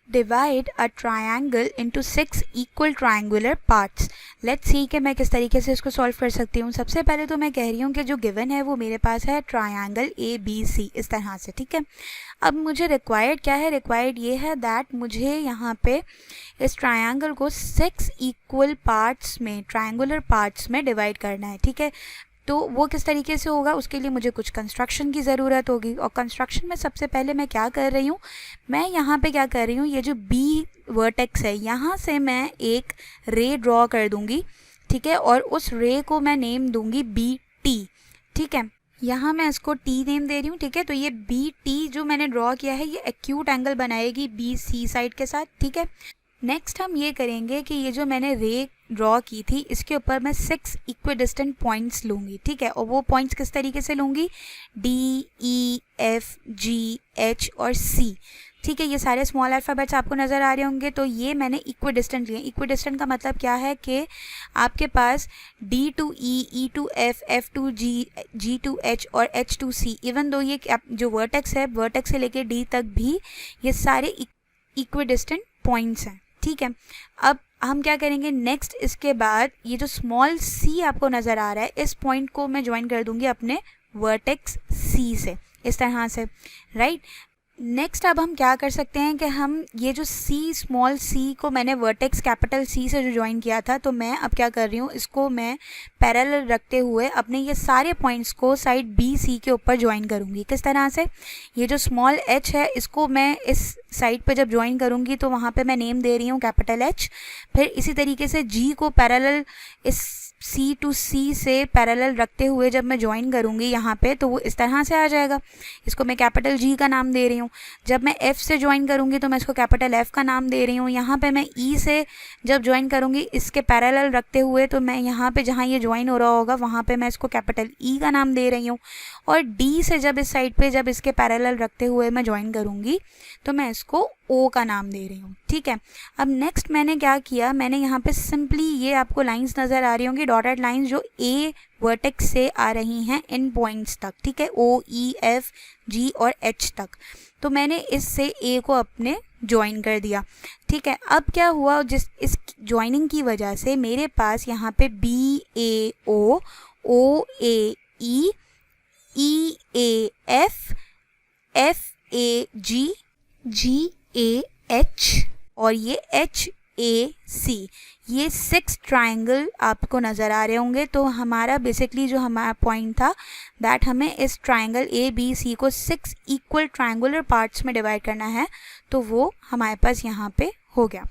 Divide a triangle into 6 equal triangular parts. Let's see कि मैं किस तरीके से इसको सॉल्व कर सकती हूँ। सबसे पहले तो मैं कह रही हूँ कि जो गिवन है वो मेरे पास है ट्रायंगल ABC इस तरह से, ठीक है। अब मुझे रिक्वायर्ड क्या है, रिक्वायर्ड ये है दैट मुझे यहाँ पे इस ट्रायंगल को 6 इक्वल पार्ट्स में, ट्रायंगुलर पार्ट्स में डिवाइड करना है, ठीक है। तो वो किस तरीके से होगा, उसके लिए मुझे कुछ कंस्ट्रक्शन की ज़रूरत होगी। और कंस्ट्रक्शन में सबसे पहले मैं क्या कर रही हूँ, मैं यहाँ पे क्या कर रही हूँ, ये जो बी वर्टेक्स है यहाँ से मैं एक रे ड्रॉ कर दूँगी, ठीक है। और उस रे को मैं नेम दूँगी BT, ठीक है। यहाँ मैं इसको T नेम दे रही हूँ, ठीक है। तो ये BT जो मैंने ड्रॉ किया है ये एक्यूट एंगल बनाएगी BC साइड के साथ, ठीक है। नेक्स्ट हम ये करेंगे कि ये जो मैंने रे ड्रॉ की थी इसके ऊपर मैं 6 इक्विडिस्टेंट पॉइंट्स लूँगी, ठीक है। और वो पॉइंट्स किस तरीके से लूँगी, D, E, F, G, H और C, ठीक है। ये सारे स्मॉल अल्फ़ाबेट्स आपको नज़र आ रहे होंगे। तो ये मैंने इक्विडिस्टेंट लिए। इक्विडिस्टेंट का मतलब क्या है कि आपके पास D to E, E to F, F to G, G to H और H to C, even though ये जो वर्टेक्स है, वर्टेक्स से लेके D तक भी ये सारे इक्विडिस्टेंट पॉइंट्स हैं, ठीक है। अब हम क्या करेंगे, नेक्स्ट इसके बाद ये जो स्मॉल c आपको नज़र आ रहा है इस पॉइंट को मैं ज्वाइन कर दूंगी अपने वर्टेक्स C से, इस तरह से, राइट। नेक्स्ट अब हम क्या कर सकते हैं कि हम ये जो C, स्मॉल c को मैंने वर्टेक्स कैपिटल C से जो ज्वाइन किया था, तो मैं अब क्या कर रही हूँ, इसको मैं पैरेलल रखते हुए अपने ये सारे पॉइंट्स को साइड BC के ऊपर ज्वाइन करूँगी। किस तरह से, ये जो स्मॉल h है इसको मैं इस साइड पे जब ज्वाइन करूँगी तो वहाँ पे मैं नेम दे रही हूँ कैपिटल H। फिर इसी तरीके से G को पैरेलल इस C to C से पैरेलल रखते हुए जब मैं ज्वाइन करूँगी यहाँ पे तो वो इस तरह से आ जाएगा। इसको मैं कैपिटल G का नाम दे रही हूँ। जब मैं F से ज्वाइन करूँगी तो मैं इसको कैपिटल F का नाम दे रही हूँ। यहाँ पे मैं E से जब ज्वाइन करूँगी इसके पैरेलल रखते हुए तो मैं यहाँ पे जहाँ ये ज्वाइन हो रहा होगा वहाँ पे मैं इसको कैपिटल E का नाम दे रही हूँ। और D से जब इस साइड पे जब इसके पैरेलल रखते हुए मैं ज्वाइन करूँगी तो मैं इसको O का नाम दे रही हूँ, ठीक है। अब नेक्स्ट मैंने क्या किया, मैंने यहाँ पे सिंपली ये आपको लाइंस नज़र आ रही होंगी, डॉटेड लाइंस जो A वर्टेक्स से आ रही हैं इन पॉइंट्स तक, ठीक है, O, E, F, G और H तक। तो मैंने इससे A को अपने ज्वाइन कर दिया, ठीक है। अब क्या हुआ, इस ज्वाइनिंग की वजह से मेरे पास यहाँ पे BAO, OAE, EAF, FAG, GAH और ये HAC, ये 6 ट्रायंगल आपको नज़र आ रहे होंगे। तो हमारा बेसिकली जो हमारा पॉइंट था दैट हमें इस ट्रायंगल ABC को 6 इक्वल ट्रायंगुलर पार्ट्स में डिवाइड करना है, तो वो हमारे पास यहाँ पे हो गया।